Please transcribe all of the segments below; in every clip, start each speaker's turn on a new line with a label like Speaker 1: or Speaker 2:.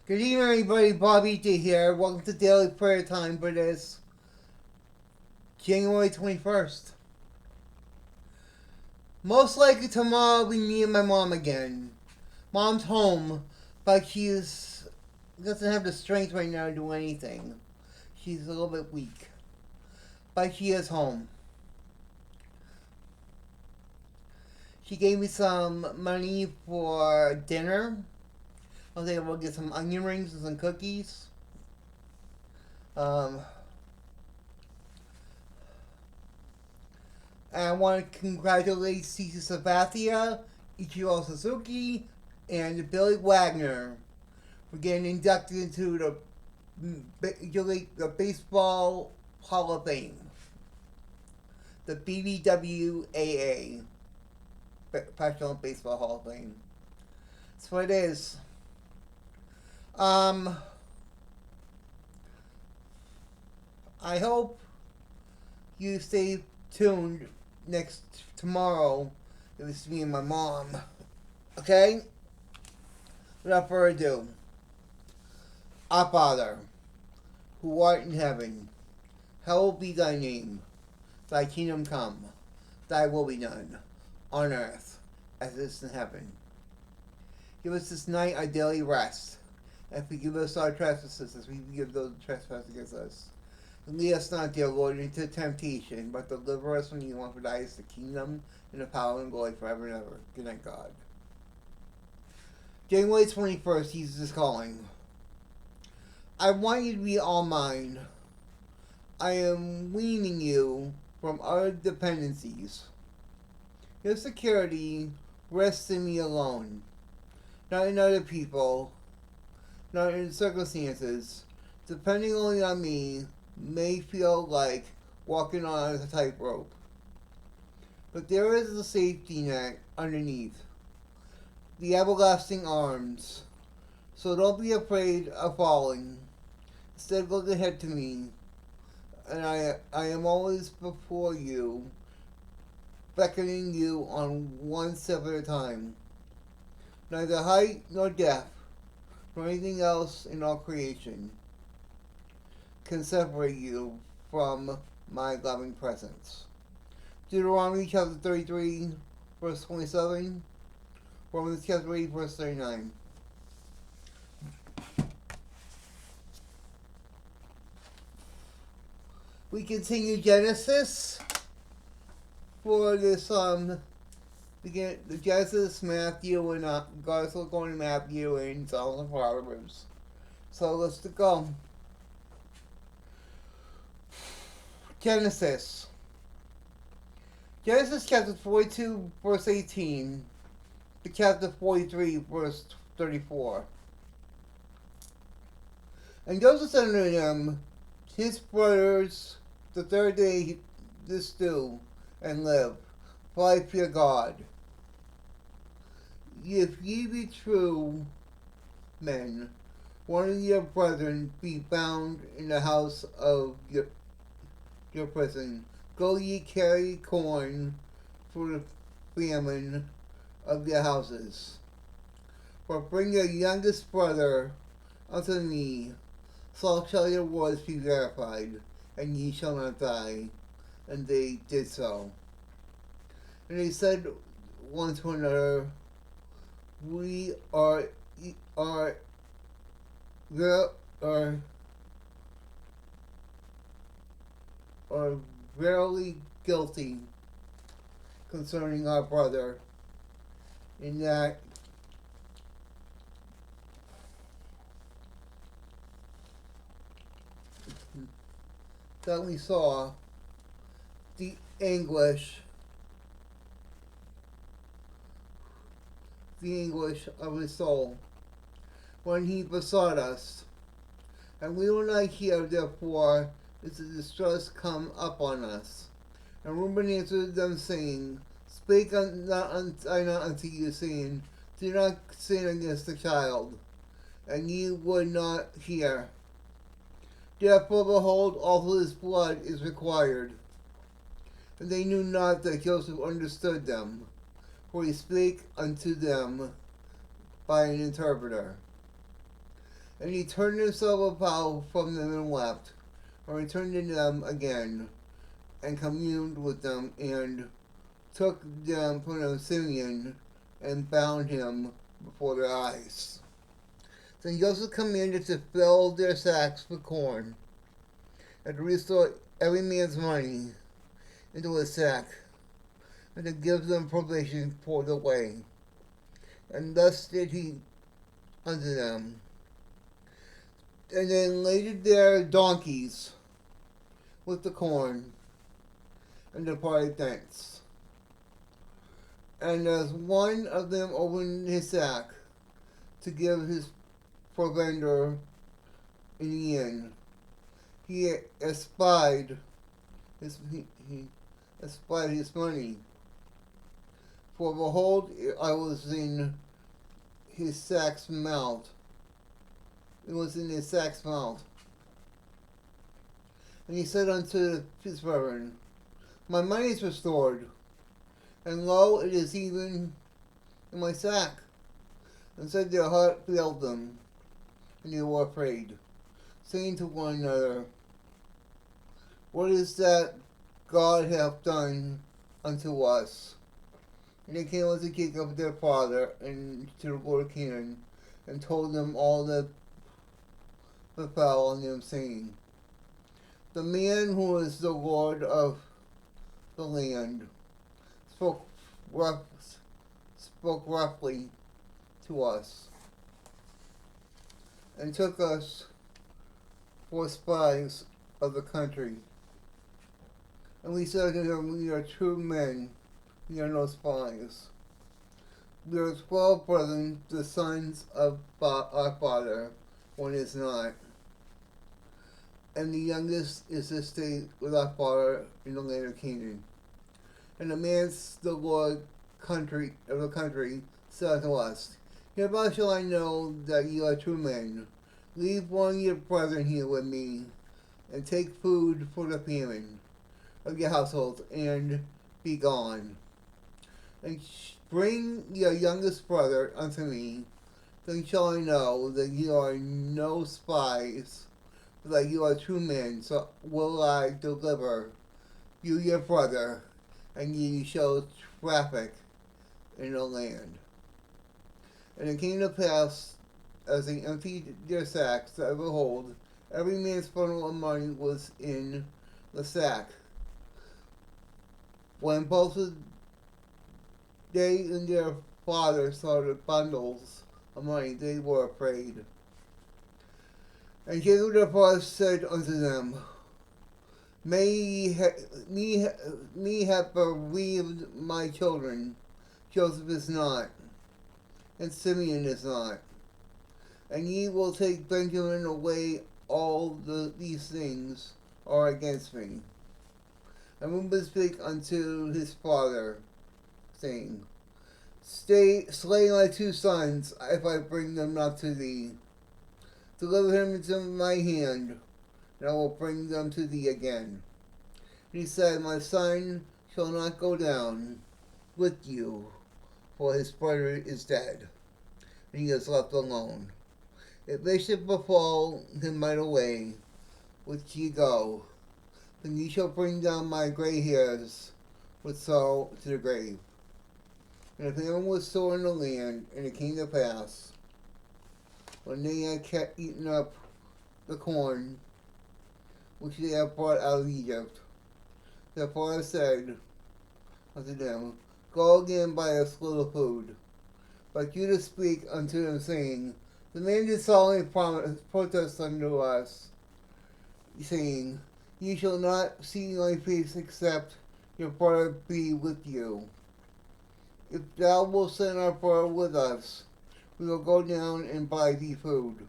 Speaker 1: Good evening, everybody. Bobby D here. Welcome to Daily Prayer Time for this January 21st. Most likely tomorrow will be me and my mom again. Mom's home, but doesn't have the strength right now to do anything. She's a little bit weak, but she is home. She gave me some money for dinner. I was able to get some onion rings and some cookies. And I want to congratulate Cece Sabathia, Ichiro Suzuki, and Billy Wagner for getting inducted into the Baseball Hall of Fame, the BBWAA, Professional Baseball Hall of Fame. That's what it is. I hope you stay tuned tomorrow. It was me and my mom. Okay? Without further ado. Our Father, who art in heaven, hallowed be thy name. Thy kingdom come. Thy will be done, on earth as it is in heaven. Give us this night our daily rest, and forgive us our trespasses as we forgive those who trespass against us. And lead us not, dear Lord, into temptation, but deliver us from evil. For thine is the kingdom, and the power, and glory forever and ever. Good night, God. January 21st, Jesus is calling. I want you to be all mine. I am weaning you from other dependencies. Your security rests in me alone, not in other people, not in circumstances. Depending only on me may feel like walking on a tightrope. But there is a safety net underneath, the everlasting arms. So don't be afraid of falling. Instead, look ahead to me, and I am always before you, beckoning you on one step at a time. Neither height nor depth, nor anything else in all creation can separate you from my loving presence. Deuteronomy chapter 33, verse 27. Romans chapter 8, verse 39. We continue Genesis for this the Genesis, Matthew, and God's still going to Matthew and Psalms and Proverbs. So let's go. Genesis chapter 42, verse 18 to chapter 43, verse 34. And Joseph said unto them, his brothers, the third day this do, and live, for I fear God. If ye be true men, one of your brethren be bound in the house of your prison. Go ye carry corn for the famine of your houses. For bring your youngest brother unto me, so shall your words be verified, and ye shall not die. And they did so. And they said one to another, we are verily guilty concerning our brother, in that we saw the anguish of his soul when he besought us. And we will not hear, therefore, is the distress come upon us. And Reuben answered them, saying, Speak I not unto you, saying, do not sin against the child. And ye would not hear. Therefore, behold, also his blood is required. And they knew not that Joseph understood them, for he spake unto them by an interpreter. And he turned himself about from them and wept, and returned to them again, and communed with them, and took them from them Simeon, and bound him before their eyes. Then Joseph commanded to fill their sacks with corn, and to restore every man's money into his sack, and to give them provision for the way. And thus did he unto them. And then laid their donkeys with the corn, and departed thence. And as one of them opened his sack to give his provender in the inn, he espied he espied his money. For behold, I was in his sack's mouth. It was in his sack's mouth. And he said unto his brethren, My money is restored, and lo, it is even in my sack. And said their heart failed them, and they were afraid, saying to one another, What is that God hath done unto us? And they came unto Jacob their father, and to the Lord of Canaan, and told them all that befell on them, saying, The man who is the Lord of the land spoke roughly to us, and took us for spies of the country. And we said to him, We are true men, we are no spies. We are 12 brethren, the sons of our father, one is not. And the youngest is to stay with our father in the land of Canaan. And the man, the Lord of the country, said to us, Hereby shall I know that ye are true men. Leave one of your brethren here with me, and take food for the famine of your household, and be gone. And bring your youngest brother unto me, then shall I know that ye are no spies, but that you are true men. So will I deliver you your brother, and ye shall traffic in the land. And it came to pass, as they emptied their sacks, that behold, every man's bundle of money was in the sack. When both they and their father saw the bundles of money, they were afraid. And Jacob their father said unto them, May me have bereaved my children. Joseph is not, and Simeon is not. And ye will take Benjamin away. All these things are against me. And Reuben spake unto his father, saying, Slay my 2 sons, if I bring them not to thee. Deliver him into my hand, and I will bring them to thee again. And he said, My son shall not go down with you, for his brother is dead, and he is left alone. If they should befall him by the way which ye go, then ye shall bring down my gray hairs with sorrow to the grave. And the famine was sore in the land, and it came to pass, when they had eaten up the corn which they had brought out of Egypt, their father said unto them, Go again buy us little food. But Judah speak unto them, saying, The man did solemnly protest unto us, saying, Ye shall not see my face except your brother be with you. If thou wilt send our brother with us, we will go down and buy thee food.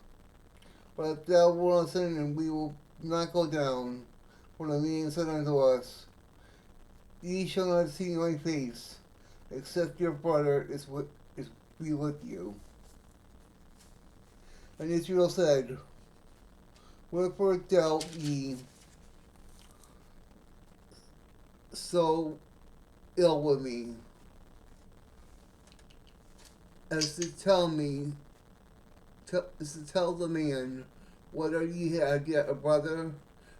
Speaker 1: But if thou wilt not send him, we will not go down. For the man said unto us, Ye shall not see my face, except your brother be with you. And Israel said, Wherefore dealt ye so ill with me, as to tell me tell the man whether he had yet a brother.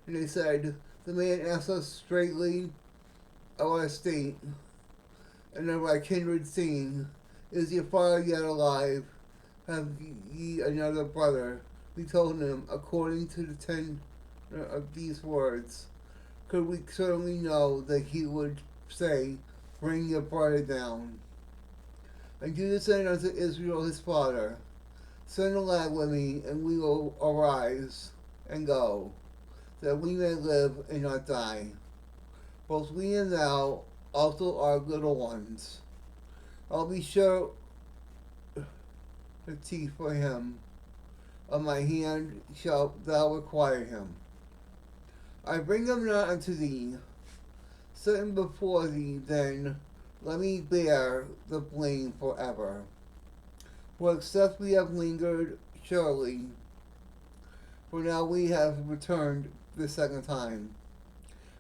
Speaker 1: And they said, the man asked us straightly of our state and of our kindred, saying, is your father yet alive? Have ye another brother? We told him, according to the tenor of these words, could we certainly know that he would say, bring your brother down. And Judah said unto Israel his father, send a lad with me, and we will arise and go, that we may live and not die. Both we and thou, also our little ones. I'll be sure the teeth for him. Of my hand shalt thou require him. I bring him not unto thee. Sitting before thee, then let me bear the blame forever. For except we have lingered, surely, for now we have returned the second time.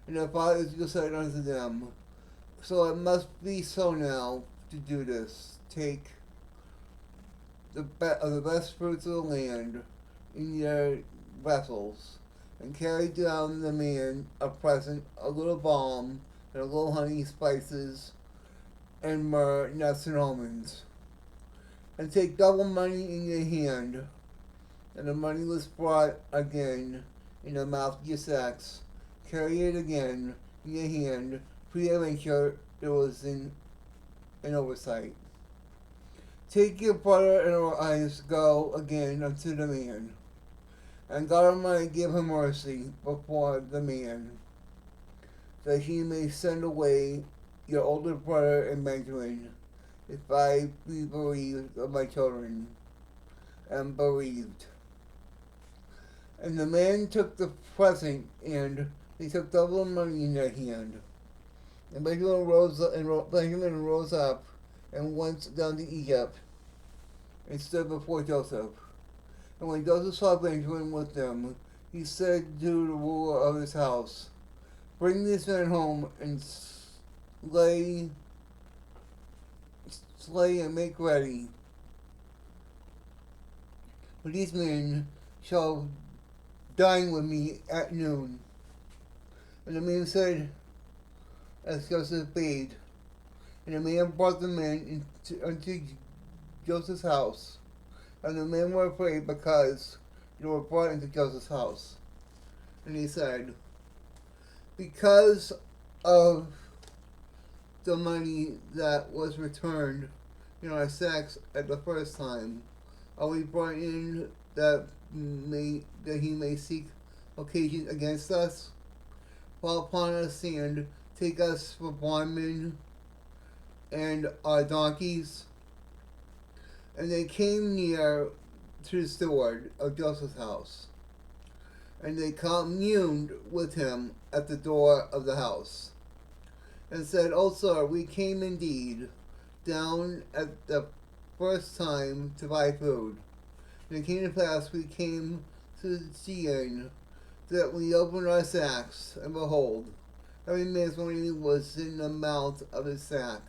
Speaker 1: And the father Israel said unto them, so it must be so now to do this. Take the best fruits of the land in your vessels, and carry down the man a present, a little balm, and a little honey, spices, and myrrh, nuts, and almonds. And take double money in your hand. And the money was brought again in the mouth of your sacks. Carry it again in your hand. Peradventure it was in an oversight. Take your brother and arise, go again unto the man. And God Almighty give him mercy before the man, that he may send away your older brother and Benjamin, if I be bereaved of my children, and bereaved. And the man took the present, and they took double money in their hand. And Benjamin rose up and went down to Egypt, and stood before Joseph. And when Joseph saw Benjamin with them, he said to the ruler of his house, bring this man home and slay and make ready. For these men shall dine with me at noon. And the man said, as Joseph bade. And the man brought the men unto Joseph's house. And the men were afraid because they were brought into Joseph's house. And he said, because of the money that was returned in our sacks at the first time, are we brought in that he may seek occasion against us? Fall upon us and take us for bondmen and our donkeys. And they came near to the steward of Joseph's house, and they communed with him at the door of the house, and said, O sir, we came indeed down at the first time to buy food. And it came to pass, we came to Zion, that we opened our sacks, and behold, every man's money was in the mouth of his sack.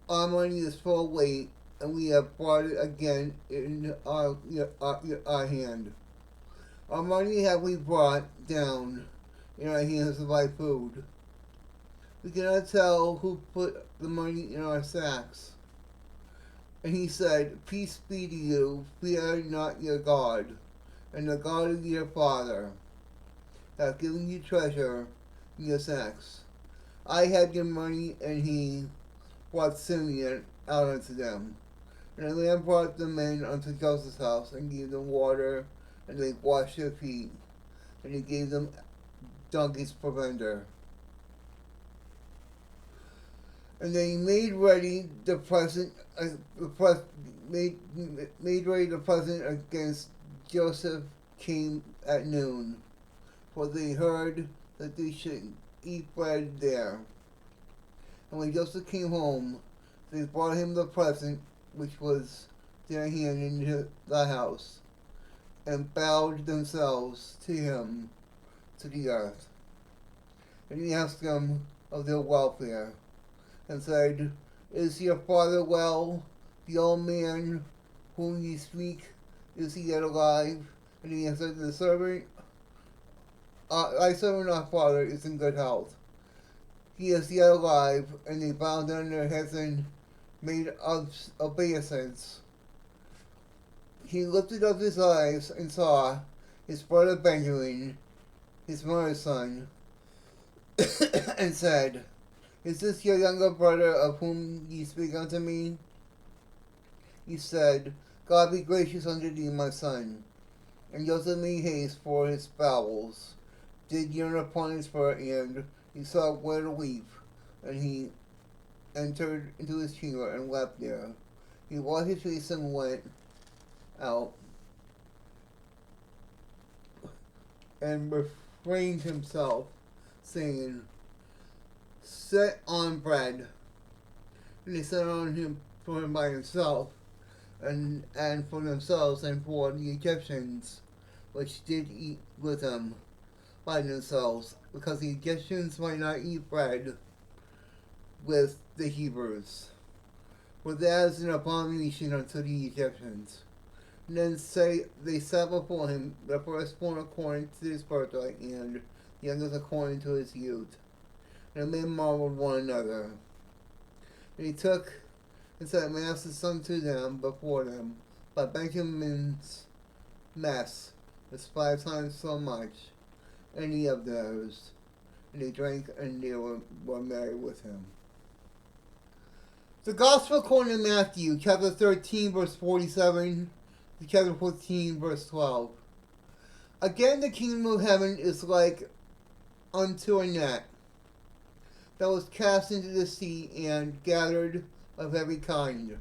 Speaker 1: Our money is full weight, and we have brought it again in our hand. Our money have we brought down in our hands to buy food. We cannot tell who put the money in our sacks. And he said, peace be to you, fear not your God, and the God of your father hath given you treasure in your sacks. I had your money, and he brought Simeon out unto them. And the man brought the men unto Joseph's house, and gave them water, and they washed their feet, and he gave them donkeys for provender. And they made ready the present, made ready the present against Joseph came at noon, for they heard that they should eat bread there. And when Joseph came home, they brought him the present which was their hand into the house, and bowed themselves to him to the earth. And he asked them of their welfare, and said, is your father well? The old man Whom you speak, is he yet alive? And he answered the servant, thy servant our father is in good health. He is yet alive, and they bowed down their heads and made obeisance. He lifted up his eyes and saw his brother Benjamin, his mother's son, and said, Is this your younger brother of whom ye speak unto me? He said, God be gracious unto thee, my son. And Joseph made haste for his bowels, did yearn upon his spirit, and he saw where to weep, and he entered into his chamber and wept there. He washed his face and went out, and refrained himself, saying, Set on bread. And they set on him for him by himself, and for themselves, and for the Egyptians, which did eat with him by themselves, because the Egyptians might not eat bread with the Hebrews, for that is an abomination unto the Egyptians. And then they set before him the firstborn according to his birthright, and the youngest according to his youth. And the men marveled one another. And he took and set masses unto them before them, but Benjamin's mess was 5 times so much, any of theirs. And they drank, and they were merry with him. The Gospel according to Matthew, chapter 13, verse 47, to chapter 14, verse 12. Again, the kingdom of heaven is like unto a net that was cast into the sea and gathered of every kind,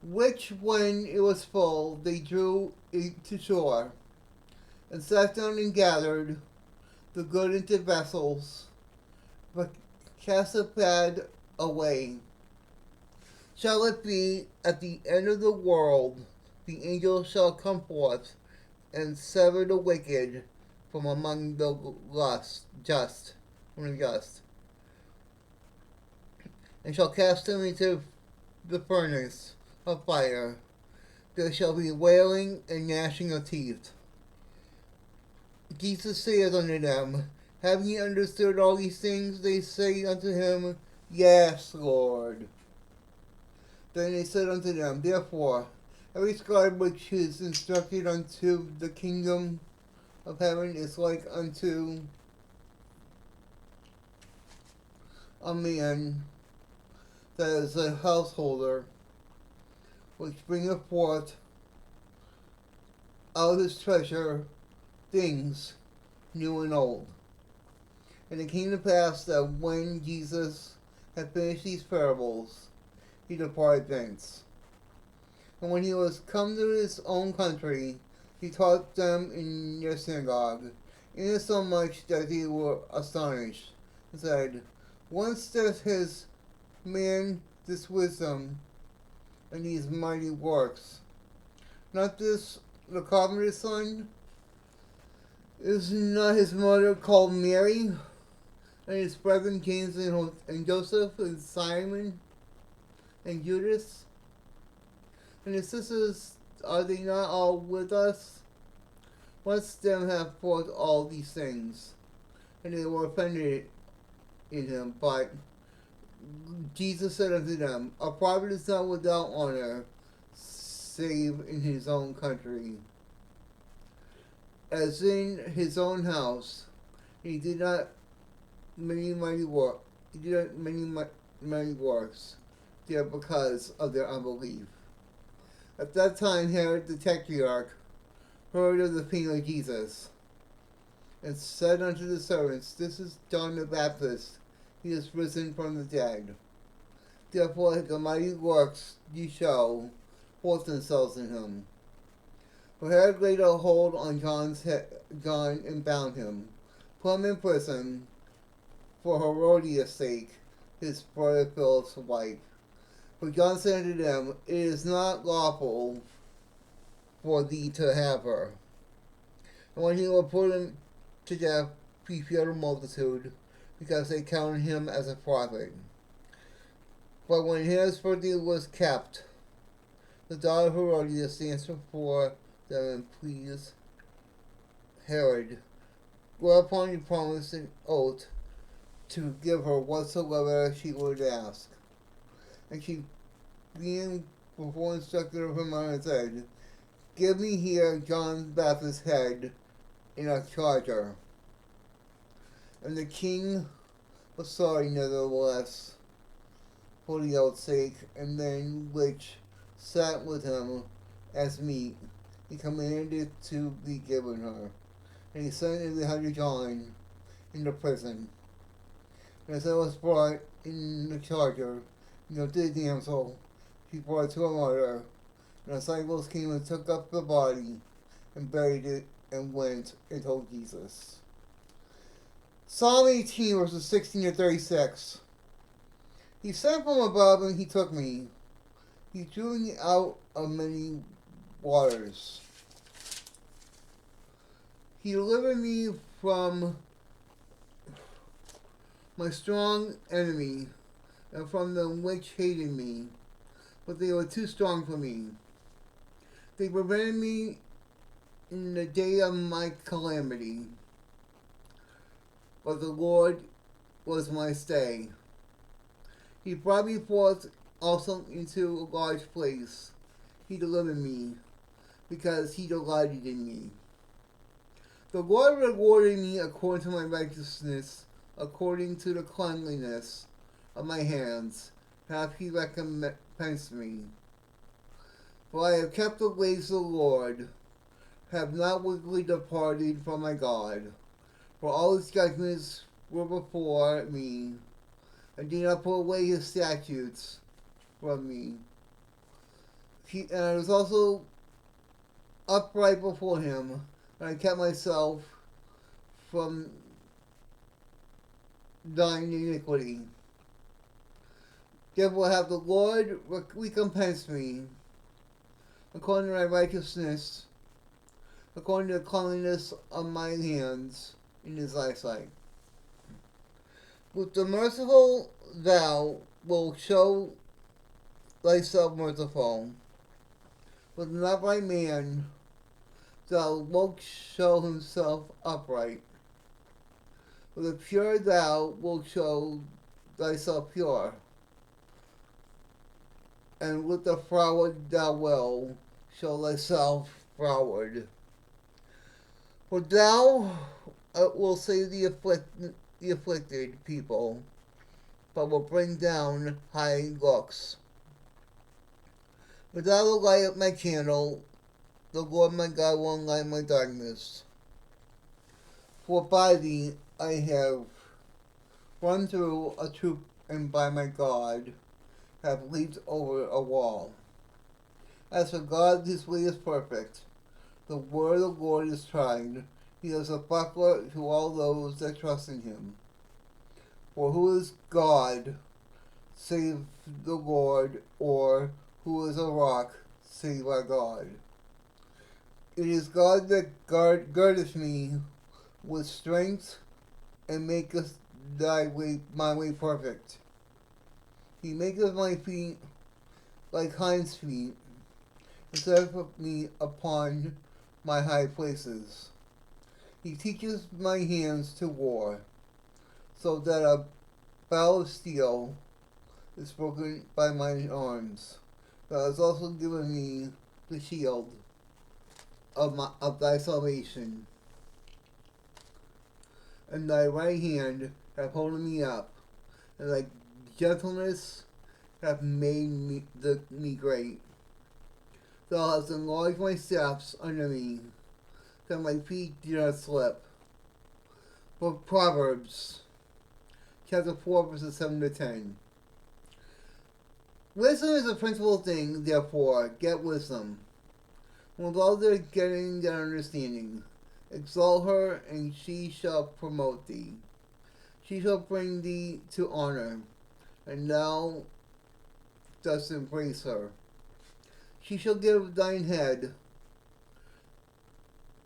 Speaker 1: which when it was full, they drew it to shore, and sat down and gathered the good into vessels, but cast the bad away. Shall it be at the end of the world, the angel shall come forth and sever the wicked from among the just, and shall cast them into the furnace of fire. There shall be wailing and gnashing of teeth. Jesus saith unto them, Have ye understood all these things? They say unto him, Yes, Lord. Then they said unto them, Therefore, every scribe which is instructed unto the kingdom of heaven is like unto a man that is a householder, which bringeth forth out of his treasure things new and old. And it came to pass that when Jesus had finished these parables, he departed thence. And when he was come to his own country, he taught them in their synagogue, insomuch that they were astonished, and said, Whence does his man this wisdom and these mighty works? Not this the carpenter's son? Is not his mother called Mary, and his brethren James and Joseph, and Simon, and Judas? And his sisters, are they not all with us? Whence them have forth all these things? And they were offended in him. But Jesus said unto them, A prophet is not without honor, save in his own country, as in his own house. He did not many mighty works. He did not many works there because of their unbelief. At that time, Herod the Tetrarch heard of the fame of Jesus, and said unto the servants, This is John the Baptist. He is risen from the dead. Therefore the mighty works ye show forth themselves in him. For Herod laid a hold on John and bound him, put him in prison for Herodias' sake, his brother Philip's wife. For John said unto them, It is not lawful for thee to have her. And when he would put him to death, he feared the multitude, because they counted him as a prophet. But when his birthday was kept, The daughter of Herodias answered for them and pleased Herod, whereupon he promised an oath to give her whatsoever she would ask. And she, being before instructed of him on his head, give me here John the Baptist's head in a charger. And the king was sorry nevertheless for the oath's sake, and then which sat with him as meat, he commanded it to be given her. And he sent and beheaded John in the prison. And as it was brought in the charger, to the damsel, she brought it to her mother. And the disciples came and took up the body and buried it and went and told Jesus. Psalm 18, verses 16 to 36. He sent from above and he took me. He drew me out of many waters. He delivered me from my strong enemy and from them which hated me, but they were too strong for me. They prevented me in the day of my calamity, but the Lord was my stay. He brought me forth also into a large place. He delivered me, because he delighted in me. The Lord rewarded me according to my righteousness, according to the cleanliness of my hands, hath he recompensed me. For I have kept the ways of the Lord, have not wickedly departed from my God. For all his judgments were before me, and did not put away his statutes from me. And I was also upright before him, and I kept myself from thine iniquity. Therefore have the Lord recompense me according to my righteousness, according to the cleanliness of my hands in his eyesight. With the merciful thou wilt show thyself merciful. With an upright man thou wilt show himself upright. With the pure thou wilt show thyself pure. And with the froward thou wilt show thyself froward. For thou wilt save the afflicted people, but will bring down high looks. Without the light of my candle, the Lord my God will light my darkness. For by thee I have run through a troop, and by my God have leaped over a wall. As for God, his way is perfect. The word of the Lord is tried. He is a buckler to all those that trust in him. For who is God, save the Lord, or who is a rock, save our God? It is God that girdeth me with strength, and maketh my way perfect. He maketh my feet like hinds' feet, and setteth me upon my high places. He teaches my hands to war, so that a bow of steel is broken by mine arms. Thou hast also given me the shield of thy salvation, and thy right hand hath holden me up, and thy gentleness hath made me great. Thou hast enlarged my steps under me, that my feet do not slip. For Proverbs chapter 4, verses 7 to 10. Wisdom is a principal thing, therefore get wisdom. With all their getting their understanding, exalt her, and she shall promote thee. She shall bring thee to honor, and thou dost embrace her. She shall give thine head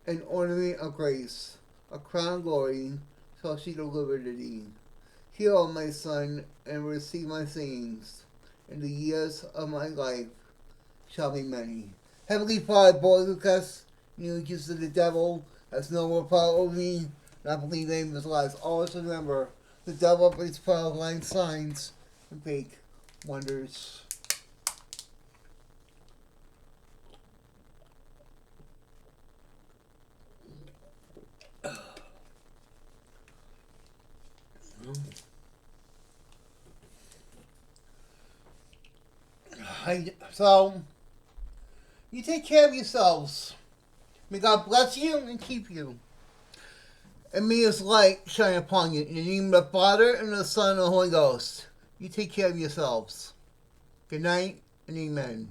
Speaker 1: an ornament of grace, a crown of glory shall she deliver to thee. Hear, O my son, and receive my sayings. In the years of my life shall be many. Heavenly Father, boy Lucas, you accused of the devil, has no more power over me, and I believe in his lies. Always remember, the devil brings power, line signs, and fake wonders. So, you take care of yourselves. May God bless you and keep you. And may His light shine upon you. In the name of the Father, and the Son, and the Holy Ghost. You take care of yourselves. Good night, and amen.